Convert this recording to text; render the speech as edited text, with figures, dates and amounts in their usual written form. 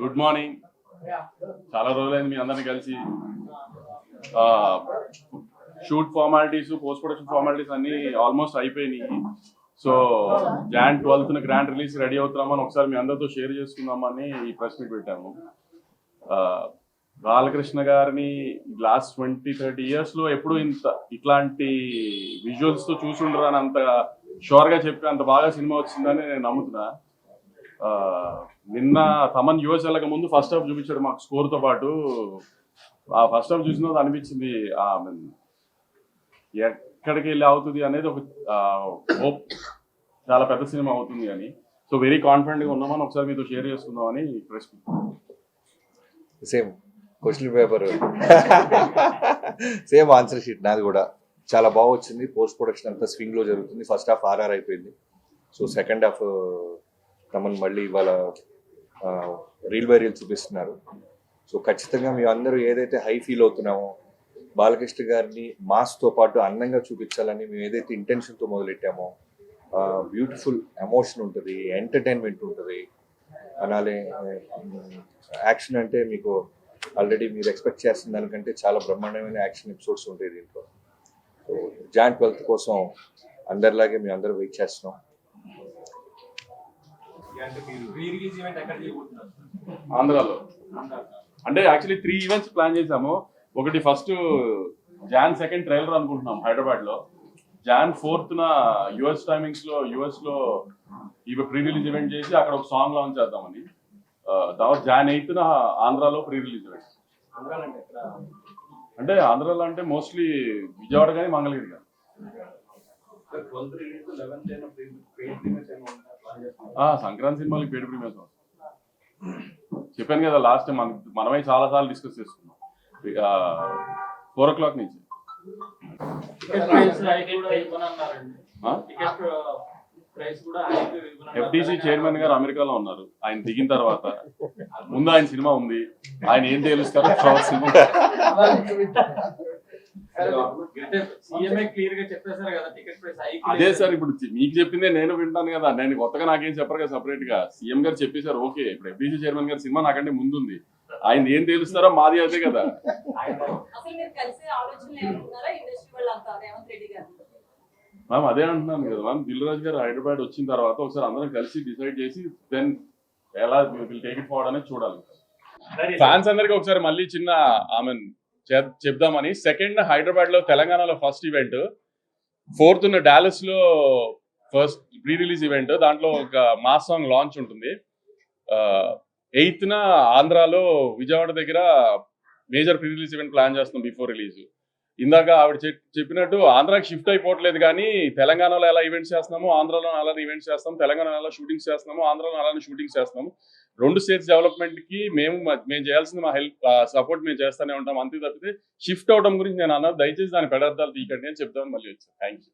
Good morning. చాలా రోజులైంది మీ అందరిని కలిసి. Shoot formalities, post production formalities అన్ని ఆల్మోస్ట్ అయిపోయినాయి. So Jan 12th grand release ready అవుతున్నామని ఒకసారి మీ అందరితో షేర్ చేసుకుందామని ఈ ప్రెస్ మీట్ పెట్టాము. బాలకృష్ణ గారిని లాస్ట్ 20-30 years లో ఎప్పుడు ఇట్లాంటి విజువల్స్ తో చూసుండరు అని అంత షూర్ గా చెప్పి అంత బాగా సినిమా వచ్చిందని నేను నమ్ముతున్నా. నిన్న తమన్ యూఎస్ వెళ్ళక ముందు ఫస్ట్ హాఫ్ చూపించాడు మాకు స్కోర్ తో పాటు. ఆ ఫస్ట్ హాఫ్ చూసిన అనిపించింది ఎక్కడికి వెళ్ళి అవుతుంది అనేది ఒక హోప్, చాలా పెద్ద సినిమా అవుతుంది అని. సో వెరీ కాన్ఫిడెంట్ గా ఉన్నామని ఒకసారి మీతో షేర్ చేసుకుందామని press. Same question paper, same answer sheet నాది కూడా. చాలా బాగా వచ్చింది. పోస్ట్ ప్రొడక్షన్ అంతా స్వింగ్ లో జరుగుతుంది. ఫస్ట్ హాఫ్ RR అయిపోయింది. సో సెకండ్ హాఫ్ తమన్ మళ్ళీ ఇవాళ రీల్ బై రీల్ చూపిస్తున్నారు. సో ఖచ్చితంగా మేము అందరూ ఏదైతే హై ఫీల్ అవుతున్నామో, బాలకృష్ణ గారిని మాస్తో పాటు అందంగా చూపించాలని మేము ఏదైతే ఇంటెన్షన్తో మొదలెట్టామో, బ్యూటిఫుల్ ఎమోషన్ ఉంటుంది, ఎంటర్టైన్మెంట్ ఉంటుంది. అలానే యాక్షన్ అంటే మీకు ఆల్రెడీ మీరు ఎక్స్పెక్ట్ చేస్తున్న దానికంటే చాలా బ్రహ్మాండమైన యాక్షన్ ఎపిసోడ్స్ ఉంటాయి దీంట్లో. సో Jan 12th కోసం అందరిలాగే మేము అందరూ వెయిట్ చేస్తున్నాం. ఆంధ్రాలో అంటే యాక్చువల్లీ 3 ఈవెంట్స్ ప్లాన్ చేసాము. ఒకటి ఫస్ట్ Jan 2nd ట్రైలర్ అనుకుంటున్నాం హైదరాబాద్ లో. Jan 4th యుఎస్ టైమింగ్స్ లో యుఎస్ లో ప్రీ రిలీజ్ ఈవెంట్ చేసి అక్కడ ఒక సాంగ్ లాంచ్ చేద్దామని. తర్వాత Jan 8th ఆంధ్రాలో ప్రీ రిలీజ్ ఈవెంట్. అంటే ఆంధ్రాలో అంటే మోస్ట్లీ విజయవాడ కానీ మంగళగిరి కానీ. సంక్రాంతి సినిమాలకి పేడ్ ప్రీమియర్స్ చెప్పాను కదా లాస్ట్ టైం. మనమే చాలా సార్లు డిస్కస్ చేసుకున్నాం. 4 o'clock నుంచి. FTC చైర్మన్ గారు అమెరికాలో ఉన్నారు. ఆయన దిగిన తర్వాత ముందు ఆయన సినిమా ఉంది, ఆయన ఏం తెలుస్తారు. అదే సార్, ఇప్పుడు మీకు చెప్పిందే నేను వింటాను కదా. నేను కొత్తగా నాకేం చెప్పరు కదా. సపరేట్ గా సీఎం గారు చెప్పేశారు. ఓకే, ఇప్పుడు FTC చైర్మన్ గారు సినిమా నాకంటే ముందు ఉంది, ఆయన ఏం తెలుస్తారో మాది అదే కదా. మ్యామ్ అదే అంటున్నాను కదా మ్యామ్. దిల్ రాజు గారు హైదరాబాద్ వచ్చిన తర్వాత ఒకసారి అందరం కలిసి డిసైడ్ చేసి దెన్ ఎలా విల్ టేక్ ఇట్ ఫార్వర్డ్ అనేది చూడాలి. ఫ్యాన్స్ అందరికి ఒకసారి మళ్ళీ చిన్న చెప్దామని. 2nd హైదరాబాద్ లో, తెలంగాణలో ఫస్ట్ ఈవెంట్. 4th డాలస్ లో ఫస్ట్ ప్రీ రిలీజ్ ఈవెంట్. దాంట్లో ఒక మాస్ సాంగ్ లాంచ్ ఉంటుంది. 8th ఆంధ్రాలో విజయవాడ దగ్గర major pre release event plan చేస్తున్నాం బిఫోర్ రిలీజ్. ఇందాక ఆవిడ చెప్పినట్టు ఆంధ్రాకి షిఫ్ట్ అయిపోవట్లేదు, కానీ తెలంగాణలో ఎలా ఈవెంట్స్ చేస్తున్నామో ఆంధ్రాలో అలానే ఈవెంట్స్ చేస్తాం. తెలంగాణలో ఎలా షూటింగ్స్ చేస్తున్నామో ఆంధ్రాలో అలానే షూటింగ్స్ చేస్తున్నాము. 2 స్టేట్స్ డెవలప్మెంట్ కి మేము చేయాల్సింది మా హెల్ప్, సపోర్ట్ మేము చేస్తూనే ఉంటాం. అంతే తప్పితే షిఫ్ట్ అవడం గురించి నేను అన్నది దయచేసి దాని పెడర్థాలు తీయకండి అని చెప్తామని మళ్ళీ వచ్చాను. Thank you.